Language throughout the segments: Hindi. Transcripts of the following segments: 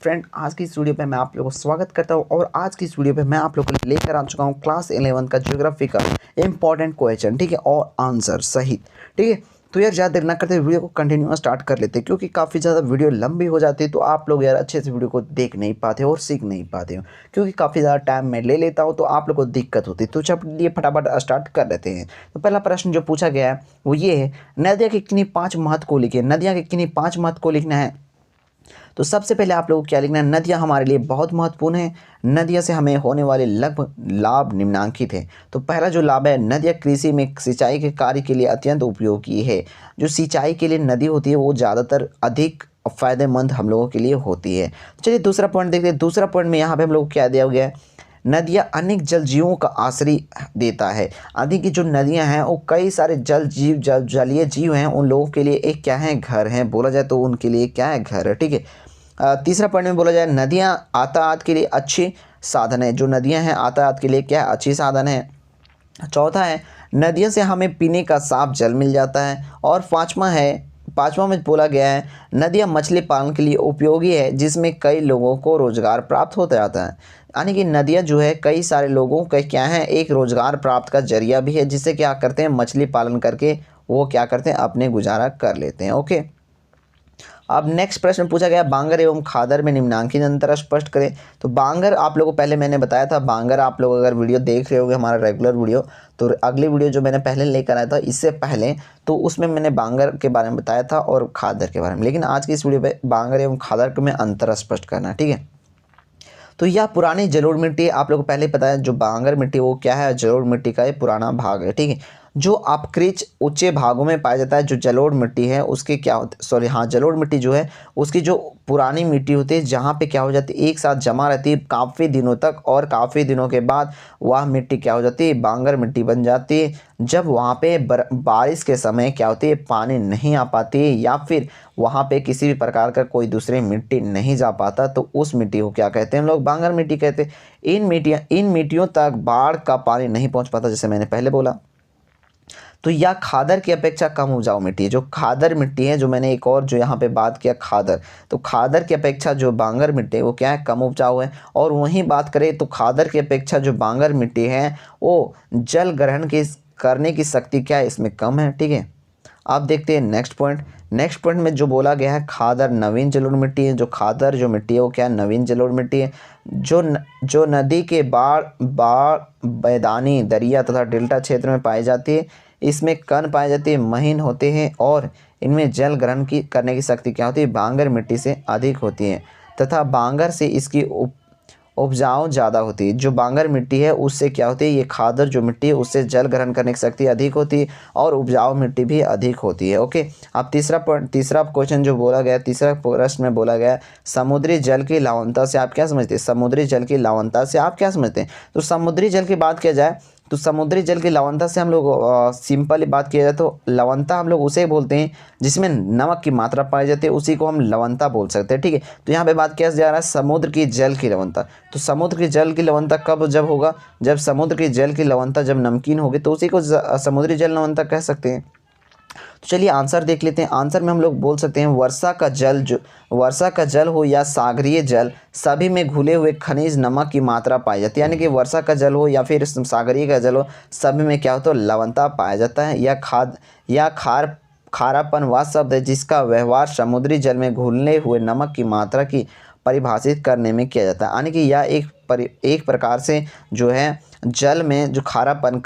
फ्रेंड, आज की इस वीडियो पे मैं आप लोगों को स्वागत करता हूं और आज की इस वीडियो पे मैं आप लोगों को लेकर आ चुका हूं क्लास 11 का ज्योग्राफी का इंपॉर्टेंट क्वेश्चन, ठीक है, और आंसर सहित, ठीक है। तो यार ज़्यादा देर ना करते वीडियो को कंटिन्यू स्टार्ट कर लेते हैं, क्योंकि काफ़ी ज़्यादा वीडियो लंबी हो जाती है तो आप लोग यार अच्छे से वीडियो को देख नहीं पाते हो और सीख नहीं पाते हो, क्योंकि काफ़ी ज़्यादा टाइम मैं ले लेता हूँ तो आप लोग को दिक्कत होती है। तो चलिए फटाफट स्टार्ट कर लेते हैं। तो पहला प्रश्न जो पूछा गया है वो ये है, नदियाँ के किन्हीं 5 महत्व को लिखिए। नदियाँ के किन्हीं 5 महत्व को लिखना है। तो सबसे पहले आप लोगों को क्या लिखना है, नदियाँ हमारे लिए बहुत महत्वपूर्ण है। नदियों से हमें होने वाले लगभग लाभ निम्नलिखित है। तो पहला जो लाभ है, नदियाँ कृषि में सिंचाई के कार्य के लिए अत्यंत उपयोगी है। जो सिंचाई के लिए नदी होती है वो ज़्यादातर अधिक फ़ायदेमंद हम लोगों के लिए होती है। चलिए दूसरा पॉइंट देखते हैं। दूसरा पॉइंट में यहाँ पे हम लोग को क्या दिया गया है, नदियाँ अनेक जल जीवों का आश्रय देता है। आदि की जो नदियाँ हैं वो कई सारे जलीय जीव हैं, उन लोगों के लिए एक क्या है, घर है। बोला जाए तो उनके लिए क्या है, घर है, ठीक है। तीसरा पॉइंट में बोला जाए, नदियाँ यातायात के लिए अच्छी साधन है। जो नदियाँ हैं यातायात के लिए क्या है, अच्छी साधन है। चौथा है, नदियों से हमें पीने का साफ जल मिल जाता है। और पाँचवा में बोला गया है, नदियाँ मछली पालन के लिए उपयोगी है, जिसमें कई लोगों को रोजगार प्राप्त होता जाता है। यानी कि नदियाँ जो है कई सारे लोगों का क्या है, एक रोजगार प्राप्त का जरिया भी है, जिससे क्या करते हैं, मछली पालन करके वो क्या करते हैं, अपने गुजारा कर लेते हैं। ओके, अब नेक्स्ट प्रश्न पूछा गया, बांगर एवं खादर में निम्नांकित अंतर स्पष्ट करें। तो बांगर आप लोगों को पहले मैंने बताया था, बांगर आप लोग अगर वीडियो देख रहे होगे हमारा रेगुलर वीडियो, तो अगली वीडियो जो मैंने पहले लेकर आया था इससे पहले, तो उसमें मैंने बांगर के बारे में बताया था और खादर के बारे में। लेकिन आज की इस वीडियो पे बांगर एवं खादर में अंतर स्पष्ट करना, ठीक है। तो यह पुरानी जलोढ़ मिट्टी, आप लोगों को पहले पता है जो बांगर मिट्टी वो क्या है, जलोढ़ मिट्टी का ये पुराना भाग है, ठीक है। जो अपकृच ऊंचे भागों में पाया जाता है, जो जलोढ़ मिट्टी है उसके क्या होते, सॉरी हाँ, जलोढ़ मिट्टी जो है उसकी जो पुरानी मिट्टी होती है, जहाँ पे क्या हो जाती है, एक साथ जमा रहती है काफ़ी दिनों तक, और काफ़ी दिनों के बाद वह मिट्टी क्या हो जाती है, बांगर मिट्टी बन जाती है। जब वहाँ पे बारिश के समय क्या होती है, पानी नहीं आ पाती है, या फिर वहाँ पे किसी भी प्रकार का कोई दूसरी मिट्टी नहीं जा पाता, तो उस मिट्टी को क्या कहते हैं हम लोग, बांगर मिट्टी कहते हैं। इन मिट्टियों तक बाढ़ का पानी नहीं पहुँच पाता, जैसे मैंने पहले बोला। तो यह खादर की अपेक्षा कम उपजाऊ मिट्टी है। जो खादर मिट्टी है, जो मैंने एक और जो यहाँ पे बात किया खादर, तो खादर की अपेक्षा जो बांगर मिट्टी है वो क्या है, कम उपजाऊ है। और वहीं बात करें तो खादर की अपेक्षा जो बांगर मिट्टी है वो जल ग्रहण करने की शक्ति क्या है, इसमें कम है, ठीक है। अब देखते हैं नेक्स्ट पॉइंट। नेक्स्ट पॉइंट में जो बोला गया है, खादर नवीन जलोढ़ मिट्टी है। जो खादर जो मिट्टी है वो क्या है, नवीन जलोढ़ मिट्टी है। जो नदी के बाढ़ मैदानी दरिया तथा डेल्टा क्षेत्र में पाई जाती है। इसमें कण पाई जाती है, महीन होते हैं, और इनमें जल ग्रहण करने की शक्ति क्या होती है, बांगर मिट्टी से अधिक होती है, तथा बांगर से इसकी उपजाऊ ज़्यादा होती है। जो बांगर मिट्टी है उससे क्या होती है, ये खादर जो मिट्टी है उससे जल ग्रहण करने की शक्ति अधिक होती है, और उपजाऊ मिट्टी भी अधिक होती है। ओके, अब तीसरा क्वेश्चन जो बोला गया, तीसरा प्रश्न में बोला गया, समुद्री जल की लवणता से आप क्या समझते हैं। समुद्री जल की लवणता से आप क्या समझते हैं। तो समुद्री जल की बात किया जाए तो समुद्री जल की लवणता से हम लोग सिंपली बात किया जाए तो लवणता हम लोग उसे बोलते हैं जिसमें नमक की मात्रा पाई जाती है, उसी को हम लवणता बोल सकते हैं, ठीक है। तो यहाँ पे बात किया जा रहा है समुद्र की जल की लवणता। तो समुद्र की जल की लवणता कब जब होगा, जब समुद्र की जल की लवणता जब नमकीन होगी तो उसी को समुद्री जल लवणता कह सकते हैं। तो चलिए आंसर देख लेते हैं। आंसर में हम लोग बोल सकते हैं, वर्षा का जल हो या सागरीय जल, सभी में घुले हुए खनिज नमक की मात्रा पाई जाती है। यानी कि वर्षा का जल हो या फिर सागरीय का जल हो, सभी में क्या होता है, लवणता पाया जाता है। या खारापन वह शब्द है जिसका व्यवहार समुद्री जल में घुलने हुए नमक की मात्रा की परिभाषित करने में किया जाता है। यानी कि यह एक प्रकार से जो है जल में जो खारापन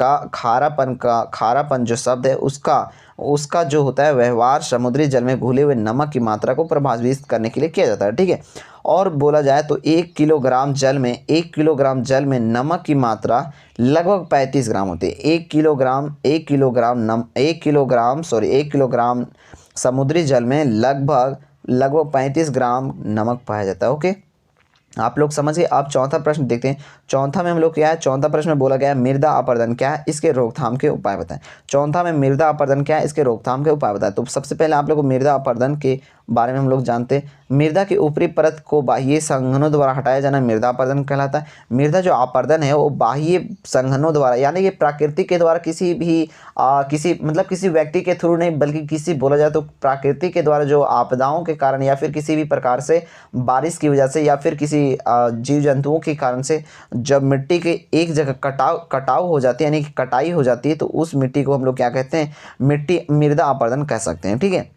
जो शब्द है उसका जो होता है व्यवहार समुद्री जल में घुले हुए नमक की मात्रा को प्रभावित करने के लिए किया जाता है, ठीक है। और बोला जाए तो 1 किलोग्राम जल में नमक की मात्रा लगभग 35 ग्राम होती है। 1 किलोग्राम समुद्री जल में लगभग 35 ग्राम नमक पाया जाता है। ओके, आप लोग समझ गए। आप चौथा प्रश्न देखते हैं। चौथा में हम लोग क्या है, चौथा प्रश्न में बोला गया है, मृदा अपरदन क्या है, इसके रोकथाम के उपाय बताएं। चौथा में मृदा अपरदन क्या है, इसके रोकथाम के उपाय बताएं। तो सबसे पहले आप लोग को मृदा अपरदन के बारे में हम लोग जानते हैं। मृदा की ऊपरी परत को बाह्य संघनों द्वारा हटाया जाना मृदा अपरदन कहलाता है। मृदा जो अपरदन है वो बाह्य संघनों द्वारा यानी कि प्रकृति के द्वारा किसी भी किसी व्यक्ति के थ्रू नहीं, बल्कि किसी बोला जाए तो प्रकृति के द्वारा जो आपदाओं के कारण या फिर किसी भी प्रकार से बारिश की वजह से या फिर किसी जीव जंतुओं के कारण से जब मिट्टी के एक जगह कटाव हो जाती है यानी कि कटाई हो जाती है, तो उस मिट्टी को हम लोग क्या कहते हैं, मृदा अपरदन कह सकते हैं। ठीक है,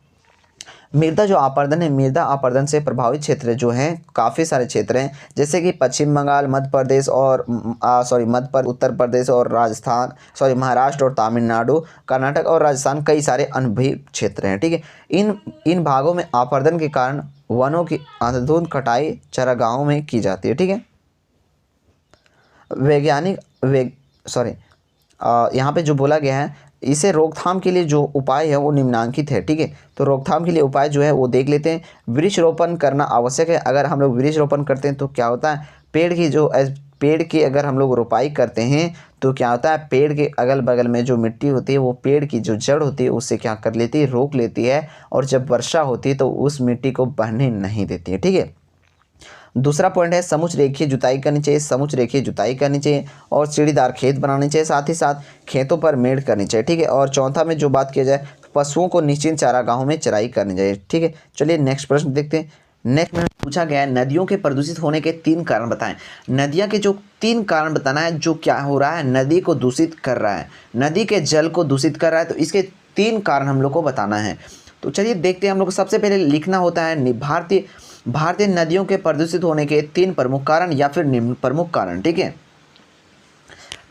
मृदा जो अपरदन है, मृदा अपरदन से प्रभावित क्षेत्र जो हैं काफ़ी सारे क्षेत्र हैं, जैसे कि पश्चिम बंगाल, मध्य प्रदेश और उत्तर प्रदेश और महाराष्ट्र और तमिलनाडु, कर्नाटक और राजस्थान, कई सारे अनुभवी क्षेत्र हैं। ठीक है, इन भागों में अपरदन के कारण वनों की अंधाधुंध कटाई चारागाहों में की जाती है। ठीक है, यहाँ पे जो बोला गया है, इसे रोकथाम के लिए जो उपाय है वो निम्नांकित है। ठीक है, तो रोकथाम के लिए उपाय जो है वो देख लेते हैं। वृक्षारोपण करना आवश्यक है। अगर हम लोग वृक्षारोपण करते हैं तो क्या होता है, पेड़ की अगर हम लोग रोपाई करते हैं तो क्या होता है, पेड़ के अगल बगल में जो मिट्टी होती है वो पेड़ की जो जड़ होती है उससे क्या कर लेती है, रोक लेती है, और जब वर्षा होती है तो उस मिट्टी को बहने नहीं देती है। ठीक है, दूसरा पॉइंट है समुच रेखीय जुताई करनी चाहिए। समुच रेखीय जुताई करनी चाहिए और सीढ़ीदार खेत बनाने चाहिए, साथ ही साथ खेतों पर मेड़ करनी चाहिए। ठीक है, और चौथा में जो बात किया जाए, पशुओं को निश्चित चारागाहों में चराई करनी चाहिए। ठीक है, चलिए नेक्स्ट प्रश्न देखते हैं। नेक्स्ट में पूछा गया है नदियों के प्रदूषित होने के 3 कारण बताएं। नदियाँ के जो 3 कारण बताना है, जो क्या हो रहा है, नदी को दूषित कर रहा है, नदी के जल को दूषित कर रहा है, तो इसके 3 कारण हम लोग को बताना है। तो चलिए देखते हैं। हम लोग को सबसे पहले लिखना होता है भारतीय नदियों के प्रदूषित होने के 3 प्रमुख कारण या फिर निम्न प्रमुख कारण। ठीक है,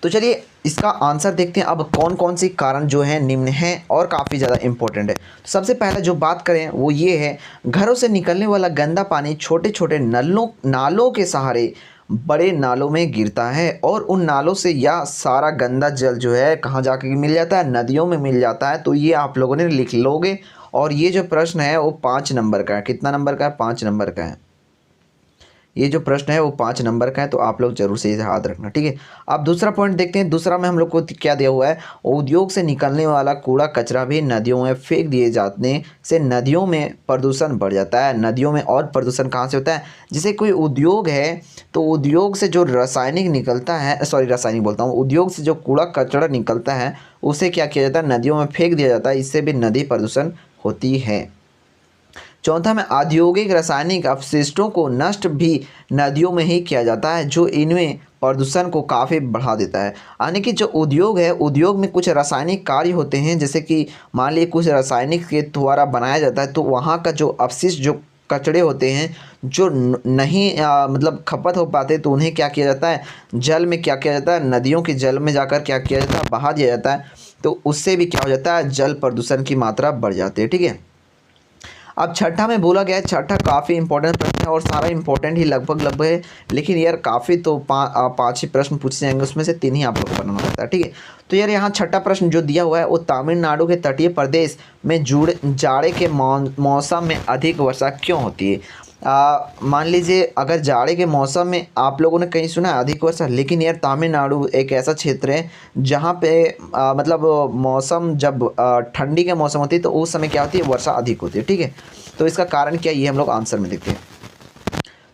तो चलिए इसका आंसर देखते हैं। अब कौन कौन सी कारण जो है निम्न है और काफ़ी ज़्यादा इंपॉर्टेंट है। सबसे पहले जो बात करें वो ये है, घरों से निकलने वाला गंदा पानी छोटे छोटे नालों के सहारे बड़े नालों में गिरता है, और उन नालों से यह सारा गंदा जल जो है कहाँ जाके मिल जाता है, नदियों में मिल जाता है। तो ये आप लोगों ने लिख लोगे। और ये जो प्रश्न है वो 5 नंबर का है। कितना नंबर का है? 5 नंबर का है। ये जो प्रश्न है वो 5 नंबर का है, तो आप लोग जरूर से याद रखना। ठीक है, अब दूसरा पॉइंट देखते हैं। दूसरा में हम लोग को क्या दिया हुआ है, उद्योग से निकलने वाला कूड़ा कचरा भी नदियों में फेंक दिए जाने से नदियों में प्रदूषण बढ़ जाता है। नदियों में और प्रदूषण कहाँ से होता है, जैसे कोई उद्योग है तो उद्योग से जो उद्योग से जो कूड़ा कचरा निकलता है उसे क्या किया जाता है, नदियों में फेंक दिया जाता है। इससे भी नदी प्रदूषण होती है। चौथा में औद्योगिक रासायनिक अपशिष्टों को नष्ट भी नदियों में ही किया जाता है, जो इनमें प्रदूषण को काफ़ी बढ़ा देता है। यानी कि जो उद्योग है, उद्योग में कुछ रासायनिक कार्य होते हैं, जैसे कि मान लीजिए कुछ रासायनिक के द्वारा बनाया जाता है, तो वहाँ का जो अपशिष्ट जो कचड़े होते हैं जो नहीं खपत हो पाते, तो उन्हें क्या किया जाता है, जल में क्या किया जाता है, नदियों के जल में जाकर क्या किया जाता है, बहा दिया जाता है। तो उससे भी क्या हो जाता है, जल प्रदूषण की मात्रा बढ़ जाती है। ठीक है, अब छठा में बोला गया है, छठा काफ़ी इंपॉर्टेंट प्रश्न है और सारा इंपॉर्टेंट ही लगभग है, लेकिन यार काफ़ी तो 5 ही प्रश्न पूछे जाएंगे, उसमें से 3 ही आप लोग को बनाना होता है। ठीक है, तो यार यहाँ छठा प्रश्न जो दिया हुआ है वो तमिलनाडु के तटीय प्रदेश में जाड़े के मौसम में अधिक वर्षा क्यों होती है। मान लीजिए अगर जाड़े के मौसम में आप लोगों ने कहीं सुना है अधिक वर्षा, लेकिन यार तमिलनाडु एक ऐसा क्षेत्र है जहाँ पे मौसम जब ठंडी के मौसम होती है तो उस समय क्या होती है, वर्षा अधिक होती है। ठीक है, तो इसका कारण क्या, ये हम लोग आंसर में देखते हैं।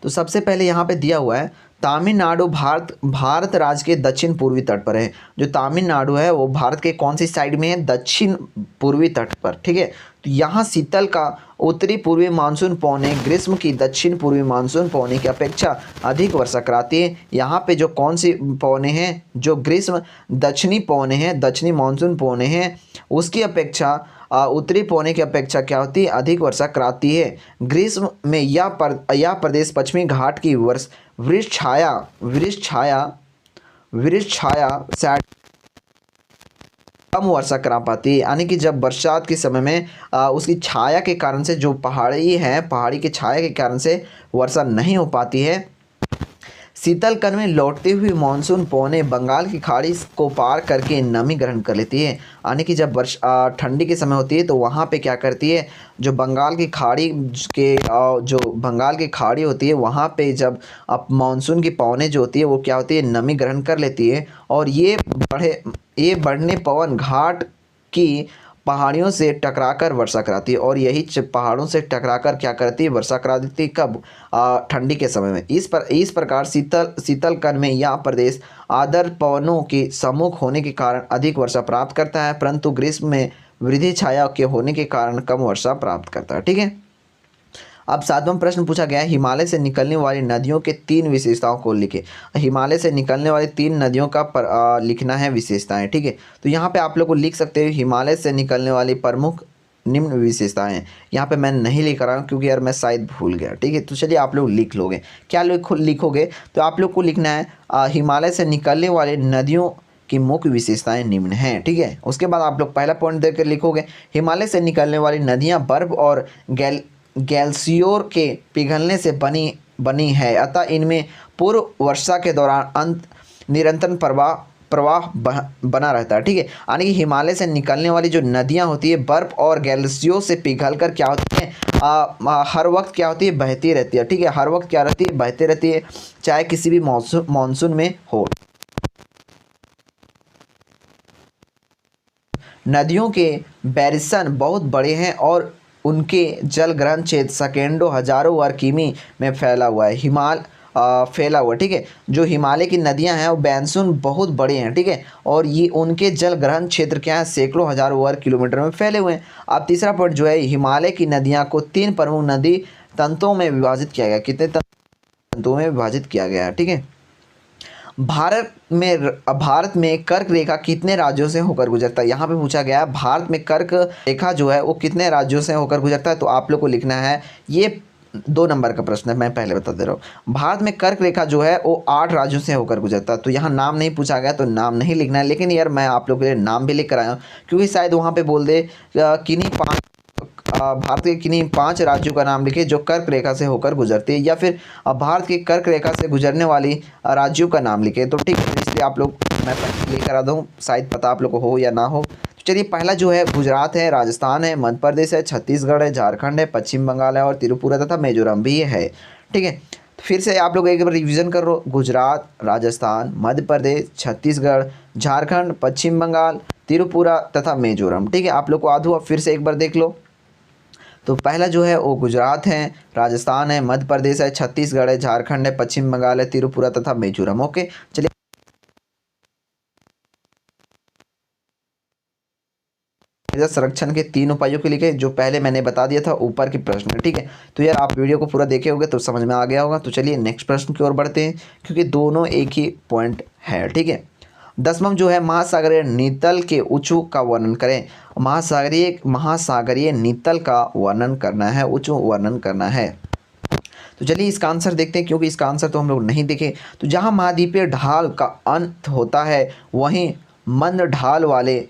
तो सबसे पहले यहाँ पे दिया हुआ है तमिलनाडु भारत राज्य के दक्षिण पूर्वी तट पर है। जो तमिलनाडु है वो भारत के कौन सी साइड में है, दक्षिण पूर्वी तट पर। ठीक है, तो यहाँ शीतल का उत्तरी पूर्वी मानसून पौने ग्रीष्म की दक्षिण पूर्वी मानसून पौने की अपेक्षा अधिक वर्षा कराती है। यहाँ पे जो कौन सी पौने हैं, जो ग्रीष्म दक्षिणी पौने हैं, दक्षिणी मानसून पौने हैं, उसकी अपेक्षा उत्तरी पौने की अपेक्षा क्या होती है, अधिक वर्षा कराती है। ग्रीष्म में यह प्रदेश पश्चिमी घाट की वृक्ष छाया से कम वर्षा करा पाती है। यानी कि जब बरसात के समय में उसकी छाया के कारण से, जो पहाड़ी की छाया के कारण से वर्षा नहीं हो पाती है। शीतल कण में लौटती हुई मानसून पौने बंगाल की खाड़ी को पार करके नमी ग्रहण कर लेती है। यानी कि जब ठंडी के समय होती है तो वहाँ पे क्या करती है, जो बंगाल की खाड़ी होती है वहाँ पे जब मानसून की पवनें जो होती है वो क्या होती है, नमी ग्रहण कर लेती है। और ये बढ़ने पवन घाट की पहाड़ियों से टकराकर वर्षा कराती है, और यही पहाड़ों से टकराकर क्या करती है, वर्षा करा देती है। कब? ठंडी के समय में। इस प्रकार शीतल कण में यह प्रदेश आर्द्र पवनों के सम्मुख होने के कारण अधिक वर्षा प्राप्त करता है, परंतु ग्रीष्म में वृद्धि छाया के होने के कारण कम वर्षा प्राप्त करता है। ठीक है। अब 7वां प्रश्न पूछा गया है, हिमालय से निकलने वाली नदियों के 3 विशेषताओं को लिखें। हिमालय से निकलने वाली 3 नदियों का लिखना है विशेषताएं। ठीक है। तो यहाँ पे आप लोग को लिख सकते हो हिमालय से निकलने वाली प्रमुख निम्न विशेषताएं। यहाँ पे मैं नहीं लिख रहा हूँ क्योंकि यार मैं शायद भूल गया। ठीक है। तो चलिए आप लोग लिख लोगे। क्या लिखोगे? तो आप लोग को लिखना है हिमालय से निकलने वाली नदियों की मुख्य विशेषताएं निम्न हैं। ठीक है। उसके बाद आप लोग पहला पॉइंट देकर लिखोगे, हिमालय से निकलने वाली नदियाँ बर्फ और गैल्सियोर के पिघलने से बनी है, अतः इनमें पूर्व वर्षा के दौरान निरंतर प्रवाह बना रहता है। ठीक है। यानी कि हिमालय से निकलने वाली जो नदियां होती है बर्फ और गैल्सियों से पिघलकर क्या होती है, हर वक्त क्या होती है, बहती रहती है। ठीक है। हर वक्त क्या रहती है, बहती रहती है, चाहे किसी भी मानसून में हो। नदियों के बैरिसन बहुत बड़े हैं और उनके जल ग्रहण क्षेत्र सेकंडों हजारों वर्ग किमी में फैला हुआ है। ठीक है। जो हिमालय की नदियां हैं वो बैनसून बहुत बड़े हैं। ठीक है। और ये उनके जल ग्रहण क्षेत्र क्या है, सैकड़ों हजारों वर्ग किलोमीटर में फैले हुए हैं। अब तीसरा पॉइंट जो है, हिमालय की नदियां को 3 प्रमुख नदी तंतुओं में विभाजित किया गया। कितने तंतुओं में विभाजित किया गया है? ठीक है। भारत में कर्क रेखा कितने राज्यों से होकर गुजरता है? यहाँ पे पूछा गया है भारत में कर्क रेखा जो है वो कितने राज्यों से होकर गुजरता है? तो आप लोग को लिखना है, ये 2 नंबर का प्रश्न है, मैं पहले बता दे रहा हूँ। भारत में कर्क रेखा जो है वो 8 राज्यों से होकर गुजरता है। तो यहाँ नाम नहीं पूछा गया तो नाम नहीं लिखना है, लेकिन यार मैं आप लोगों के लिए नाम भी लिख कर आया हूँ क्योंकि शायद वहाँ पे बोल दे किन्हीं 5 भारत के किन्हीं 5 राज्यों का नाम लिखे जो कर्क रेखा से होकर गुजरती है, या फिर भारत की कर्क रेखा से गुजरने वाली राज्यों का नाम लिखे। तो ठीक है, इसलिए आप लोग मैं लेकर आता हूँ, शायद पता आप लोग को हो या ना हो। तो चलिए पहला जो है गुजरात है, राजस्थान है, मध्य प्रदेश है, छत्तीसगढ़ है, झारखंड है, पश्चिम बंगाल है और त्रिपुरा तथा मिजोरम भी है। ठीक है। फिर से आप लोग एक बार रिवीजन करो, गुजरात, राजस्थान, मध्य प्रदेश, छत्तीसगढ़, झारखंड, पश्चिम बंगाल, त्रिपुरा तथा मिजोरम। ठीक है। आप लोग को आधुआ फिर से एक बार देख लो। तो पहला जो है वो गुजरात है, राजस्थान है, मध्य प्रदेश है, छत्तीसगढ़ है, झारखंड है, पश्चिम बंगाल है, त्रिपुरा तथा मिजोरम। ओके। चलिए संरक्षण के 3 उपायों के लिए जो पहले मैंने बता दिया था ऊपर के प्रश्न। ठीक है। तो यार आप वीडियो को पूरा देखे होंगे तो समझ में आ गया होगा। तो चलिए नेक्स्ट प्रश्न की ओर बढ़ते हैं क्योंकि दोनों एक ही पॉइंट है। ठीक है। 10वां जो है, महासागरीय नीतल के ऊंचू का वर्णन करें। महासागरीय नीतल का वर्णन करना है, ऊंचू वर्णन करना है। तो चलिए इसका आंसर देखते हैं क्योंकि इसका आंसर तो हम लोग नहीं देखे। तो जहाँ महाद्वीपीय ढाल का अंत होता है वहीं मंद ढाल वाले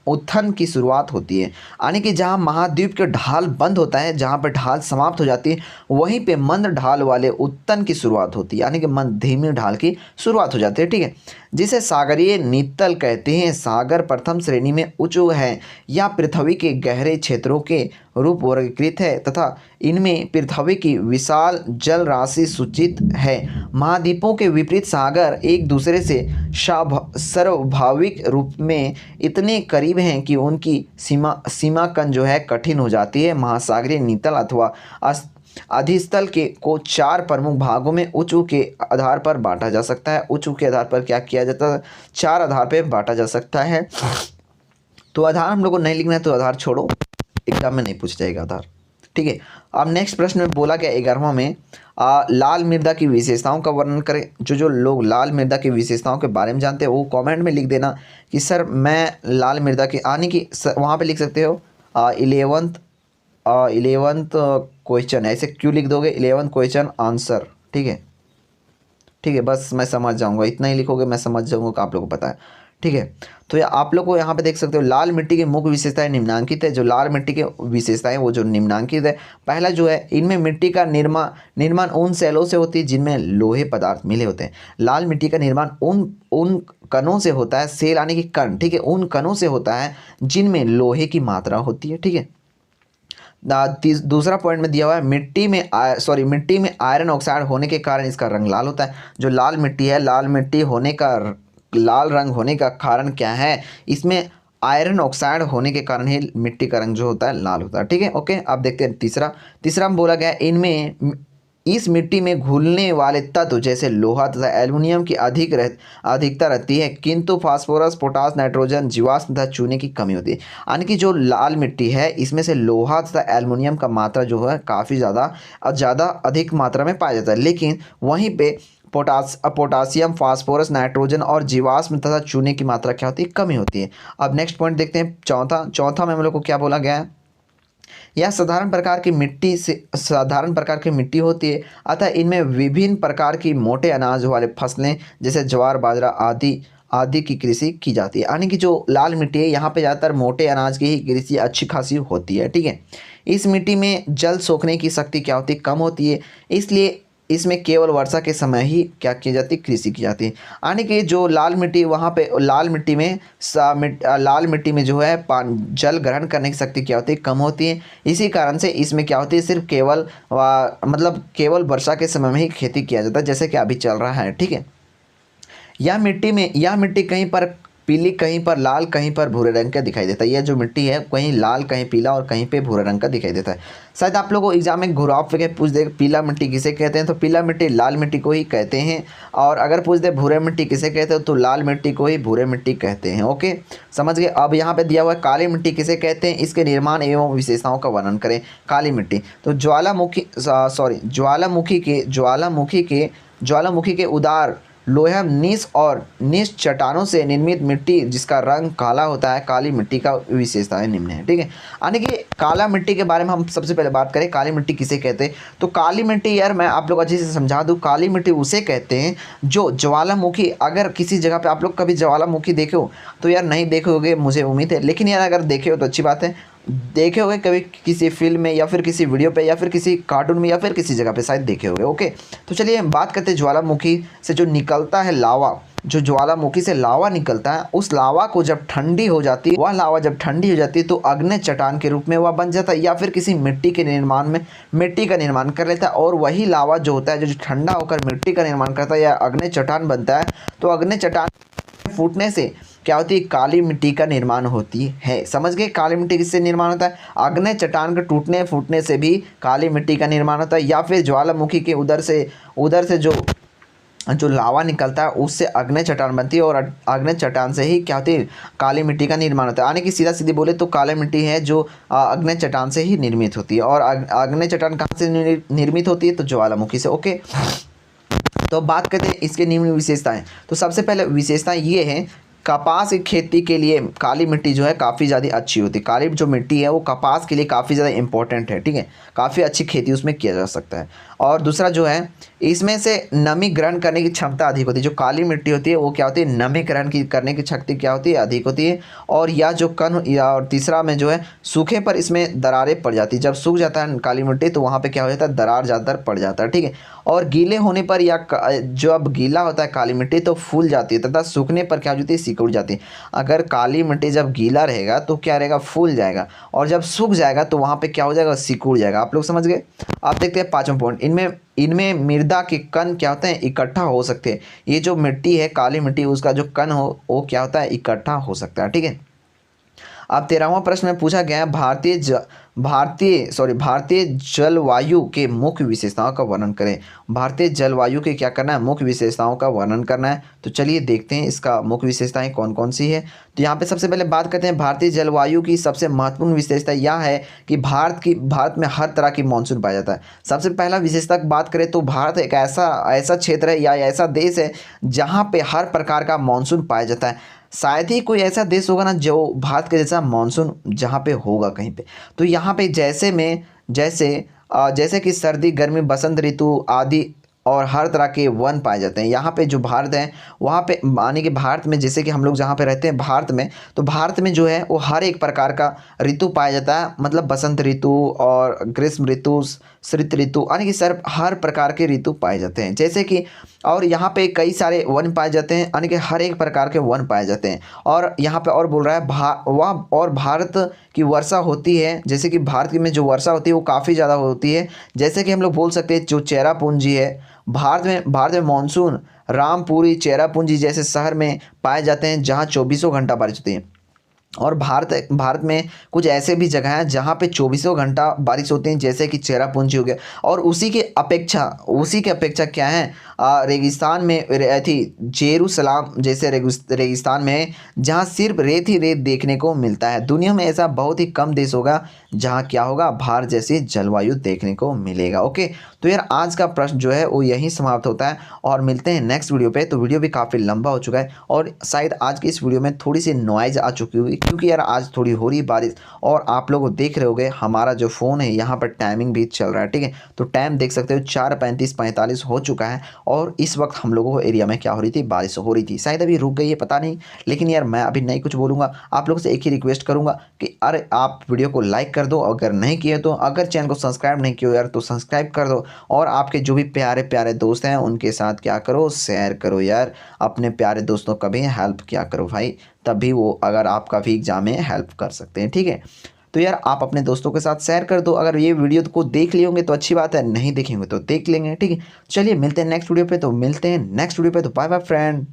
उत्थन की शुरुआत होती है। यानी कि जहाँ महाद्वीप के ढाल बंद होता है, जहाँ पर ढाल समाप्त हो जाती है, वहीं पे मंद ढाल वाले उत्तन की शुरुआत होती है, यानी कि मंद धीमी ढाल की शुरुआत हो जाती है। ठीक है। जिसे सागरीय नीतल कहते हैं। सागर प्रथम श्रेणी में ऊंचू है या पृथ्वी के गहरे क्षेत्रों के रूप वर्गीकृत है तथा इनमें पृथ्वी की विशाल जल राशि सूचित है। महाद्वीपों के विपरीत सागर एक दूसरे से स्वाभाविक रूप में इतने करीब हैं कि उनकी सीमाकन जो है कठिन हो जाती है। महासागरीय नीतल अथवा अधिस्थल को 4 प्रमुख भागों में ऊंचू के आधार पर बांटा जा सकता है। ऊंचू के आधार पर क्या किया जाता है, 4 आधार पे बांटा जा सकता है। तो आधार हम लोग को नहीं लिखना है, तो आधार छोड़ो, एग्जाम में नहीं पूछा जाएगा आधार। ठीक है। अब नेक्स्ट प्रश्न में बोला गया 11वां में लाल मृदा की विशेषताओं का वर्णन करें। जो लोग लाल मृदा की विशेषताओं के बारे में जानते हैं वो कमेंट में लिख देना कि सर मैं लाल मृदा की, यानी कि वहाँ पे लिख सकते हो 11th क्वेश्चन, ऐसे क्यों लिख दोगे 11th क्वेश्चन आंसर। ठीक है। ठीक है, बस मैं समझ जाऊंगा, इतना ही लिखोगे मैं समझ जाऊंगा कि आप लोगों को पता है। ठीक है। तो आप लोग को यहाँ पे देख सकते हो लाल मिट्टी की मुख्य विशेषताएं निम्नांकित है। जो लाल मिट्टी की विशेषताएं वो जो निम्नांकित है, पहला जो है इनमें मिट्टी का निर्माण उन सेलों से होती है जिनमें लोहे पदार्थ मिले होते हैं। लाल मिट्टी का निर्माण उन कणों से होता है, सेल यानी कि कण। ठीक है। उन कणों से होता है जिनमें लोहे की मात्रा होती है। ठीक है। दूसरा पॉइंट में दिया हुआ है मिट्टी में आयरन ऑक्साइड होने के कारण इसका रंग लाल होता है। जो लाल मिट्टी है, लाल मिट्टी होने का लाल रंग होने का कारण क्या है, इसमें आयरन ऑक्साइड होने के कारण ही मिट्टी का रंग जो होता है लाल होता है। ठीक है, ओके। अब देखते हैं तीसरा। तीसरा में बोला गया इनमें इस मिट्टी में घुलने वाले तत्व जैसे लोहा तथा एल्युमिनियम की अधिकता रहती है, किंतु फास्फोरस, पोटास, नाइट्रोजन, जीवाश्म तथा चूने की कमी होती है। यानी कि जो लाल मिट्टी है इसमें से लोहा तथा एल्युमिनियम का मात्रा जो है काफ़ी ज़्यादा अधिक मात्रा में पाया जाता है, लेकिन वहीं पे पोटासियम, फास्फोरस, नाइट्रोजन और जीवाश्म तथा चूने की मात्रा क्या होती है, कमी होती है। अब नेक्स्ट पॉइंट देखते हैं, चौथा में हम लोग को क्या बोला गया है, यह साधारण प्रकार की मिट्टी होती है, अतः इनमें विभिन्न प्रकार की मोटे अनाज वाले फसलें जैसे ज्वार, बाजरा आदि की कृषि की जाती है। यानी कि जो लाल मिट्टी है यहाँ पे ज़्यादातर मोटे अनाज की ही कृषि अच्छी खासी होती है। ठीक है, इस मिट्टी में जल सोखने की शक्ति क्या होती है, कम होती है, इसलिए इसमें केवल वर्षा के समय ही क्या की जाती है, कृषि की जाती है। यानी कि जो लाल मिट्टी वहाँ पे लाल मिट्टी में जो है जल ग्रहण करने की शक्ति क्या होती है, कम होती है। इसी कारण से इसमें क्या होती है, सिर्फ केवल वर्षा के समय में ही खेती किया जाता है, जैसे कि अभी चल रहा है। ठीक है, यह मिट्टी कहीं पर पीली, कहीं पर लाल, कहीं पर भूरे रंग का दिखाई देता है। यह जो मिट्टी है कहीं लाल, कहीं पीला और कहीं पे भूरे रंग का दिखाई देता है। शायद आप लोगों को एग्जाम में घुराव पे पूछ दे पीला मिट्टी किसे कहते हैं, तो पीला मिट्टी लाल मिट्टी को ही कहते हैं, और अगर पूछ दे भूरे मिट्टी किसे कहते हैं तो लाल मिट्टी को ही भूरे मिट्टी कहते हैं। ओके, समझ गए। अब यहाँ पे दिया हुआ है काली मिट्टी किसे कहते हैं, इसके निर्माण एवं विशेषताओं का वर्णन करें। काली मिट्टी तो ज्वालामुखी के उदार लोहा, निश चट्टानों से निर्मित मिट्टी जिसका रंग काला होता है, काली मिट्टी का विशेषताएं निम्न है। ठीक है, यानी कि काला मिट्टी के बारे में हम सबसे पहले बात करें, काली मिट्टी किसे कहते हैं, तो काली मिट्टी यार मैं आप लोग अच्छे से समझा दूं, काली मिट्टी उसे कहते हैं जो ज्वालामुखी, अगर किसी जगह पे आप लोग कभी ज्वालामुखी देखे हो तो यार नहीं देखे होगे मुझे उम्मीद है, लेकिन यार अगर देखे हो तो अच्छी बात है, देखे होंगे कभी किसी फिल्म में या फिर किसी वीडियो पे या फिर किसी कार्टून में या फिर किसी जगह पे शायद देखे होंगे। ओके, तो चलिए हम बात करते हैं ज्वालामुखी से जो निकलता है लावा, जो ज्वालामुखी से लावा निकलता है, उस लावा को जब ठंडी हो जाती है, वह लावा जब ठंडी हो जाती है तो अग्नि चट्टान के रूप में वह बन जाता है, या फिर किसी मिट्टी का निर्माण कर लेता है, और वही लावा जो होता है जो ठंडा होकर मिट्टी का निर्माण करता है या अग्नि चट्टान बनता है, तो अग्नि चट्टान फूटने से क्या होती है, काली मिट्टी का निर्माण होती है। समझ गए, काली मिट्टी किससे निर्माण होता है, अग्नि चट्टान के टूटने फूटने से भी काली मिट्टी का निर्माण होता है, या फिर ज्वालामुखी के उधर से जो लावा निकलता है उससे अग्नि चट्टान बनती है, और अग्नि चट्टान से ही क्या होती है, काली मिट्टी का निर्माण होता है। यानी कि सीधा सीधी बोले तो काली मिट्टी है जो अग्नि चट्टान से ही निर्मित होती है, और अग्नि चट्टान कहाँ से निर्मित होती है, तो ज्वालामुखी से। ओके, तो बात करते हैं इसके निम्न विशेषताएं। तो सबसे पहले विशेषताएं ये है, कपास की खेती के लिए काली मिट्टी जो है काफ़ी ज़्यादा अच्छी होती है। काली जो मिट्टी है वो कपास के लिए काफ़ी ज़्यादा इंपॉर्टेंट है। ठीक है, काफ़ी अच्छी खेती उसमें किया जा सकता है। और दूसरा जो है, इसमें से नमी ग्रहण करने की क्षमता अधिक होती है। जो काली मिट्टी होती है वो क्या होती है, नमी ग्रहण करने की शक्ति क्या होती है, अधिक होती है। और और तीसरा में जो है, सूखे पर इसमें दरारें पड़ जाती है। जब सूख जाता है काली मिट्टी तो वहाँ पे क्या हो जाता है, दरार ज़्यादातर पड़ जाता है। ठीक है, और गीले होने पर या जब गीला होता है काली मिट्टी तो फूल जाती है, तथा सूखने पर क्या हो जाती है, सिकुड़ जाती है। अगर काली मिट्टी जब गीला रहेगा तो क्या रहेगा, फूल जाएगा, और जब सूख जाएगा तो वहाँ पे क्या हो जाएगा, सिकुड़ जाएगा। आप लोग समझ गए। आप देखते हैं पाँचवां पॉइंट, इनमें मृदा के कण क्या होते हैं, इकट्ठा हो सकते हैं। ये जो मिट्टी है काली मिट्टी, उसका जो कण हो वो क्या होता है, इकट्ठा हो सकता है। ठीक है, अब 13वां प्रश्न में पूछा गया है, भारतीय जलवायु के मुख्य विशेषताओं का वर्णन करें। भारतीय जलवायु के क्या करना है, मुख्य विशेषताओं का वर्णन करना है। तो चलिए देखते हैं इसका मुख्य विशेषताएं कौन कौन सी है। तो यहाँ पे सबसे पहले बात करते हैं, भारतीय जलवायु की सबसे महत्वपूर्ण विशेषता यह है कि भारत में हर तरह की मानसून पाया जाता है। सबसे पहला विशेषता की बात करें तो भारत एक ऐसा क्षेत्र है या ऐसा देश है जहाँ पे हर प्रकार का मानसून पाया जाता है। शायद ही कोई ऐसा देश होगा ना जो भारत के जैसा मानसून जहाँ पे होगा कहीं पे। तो यहाँ पे जैसे कि सर्दी, गर्मी, बसंत ऋतु आदि और हर तरह के वन पाए जाते हैं। यहाँ पे जो भारत है वहाँ पे माने कि भारत में जैसे कि हम लोग जहाँ पे रहते हैं भारत में, तो भारत में जो है वो हर एक प्रकार का ऋतु पाया जाता है। मतलब बसंत ऋतु और ग्रीष्म ऋतु, शीत ऋतु, यानी कि सर हर प्रकार के ऋतु पाए जाते हैं। जैसे कि और यहाँ पे कई सारे वन पाए जाते हैं, यानी कि हर एक प्रकार के वन पाए जाते हैं। और यहाँ पे और बोल रहा है और भारत की वर्षा होती है, जैसे कि भारत में जो वर्षा होती है वो काफ़ी ज़्यादा होती है। जैसे कि हम लोग बोल सकते हैं जो चेरापूंजी है, भारत में मानसून रामपुरी, चेरापूंजी जैसे शहर में पाए जाते हैं जहाँ 24 घंटा बारिश होती है। और भारत में कुछ ऐसे भी जगह हैं जहाँ पे चौबीसों घंटा बारिश होती है, जैसे कि चेरापूंजी हो गया। और उसी के अपेक्षा क्या है, रेगिस्तान में थी जेरूसलाम जैसे रेगिस्तान में, जहाँ सिर्फ रेत ही रेत देखने को मिलता है। दुनिया में ऐसा बहुत ही कम देश होगा जहाँ क्या होगा, भारत जैसी जलवायु देखने को मिलेगा। ओके, तो यार आज का प्रश्न जो है वो यहीं समाप्त होता है और मिलते हैं नेक्स्ट वीडियो पे। तो वीडियो भी काफ़ी लंबा हो चुका है और शायद आज की इस वीडियो में थोड़ी सी नॉइज़ आ चुकी होगी, क्योंकि यार आज थोड़ी हो रही बारिश। और आप लोग देख रहे होगे हमारा जो फ़ोन है यहाँ पर टाइमिंग भी चल रहा है, ठीक है। तो टाइम देख सकते हो 4:35-45 हो चुका है और इस वक्त हम लोगों को एरिया में क्या हो रही थी, बारिश हो रही थी। शायद अभी रुक गई है, पता नहीं। लेकिन यार मैं अभी नहीं कुछ बोलूँगा, आप लोगों से एक ही रिक्वेस्ट करूँगा कि अरे आप वीडियो को लाइक कर दो, अगर नहीं किए तो, अगर चैनल को सब्सक्राइब नहीं किया यार तो सब्सक्राइब कर दो। और आपके जो भी प्यारे प्यारे दोस्त हैं उनके साथ क्या करो, शेयर करो यार। अपने प्यारे दोस्तों का भी हेल्प किया करो भाई, तभी वो अगर आपका भी एग्जाम में हेल्प कर सकते हैं, ठीक है। तो यार आप अपने दोस्तों के साथ शेयर कर दो। अगर ये वीडियो को देख लिए होंगे तो अच्छी बात है, नहीं देखेंगे तो देख लेंगे, ठीक है। चलिए मिलते हैं नेक्स्ट वीडियो पे, तो मिलते हैं नेक्स्ट वीडियो पे, तो बाय बाय फ्रेंड।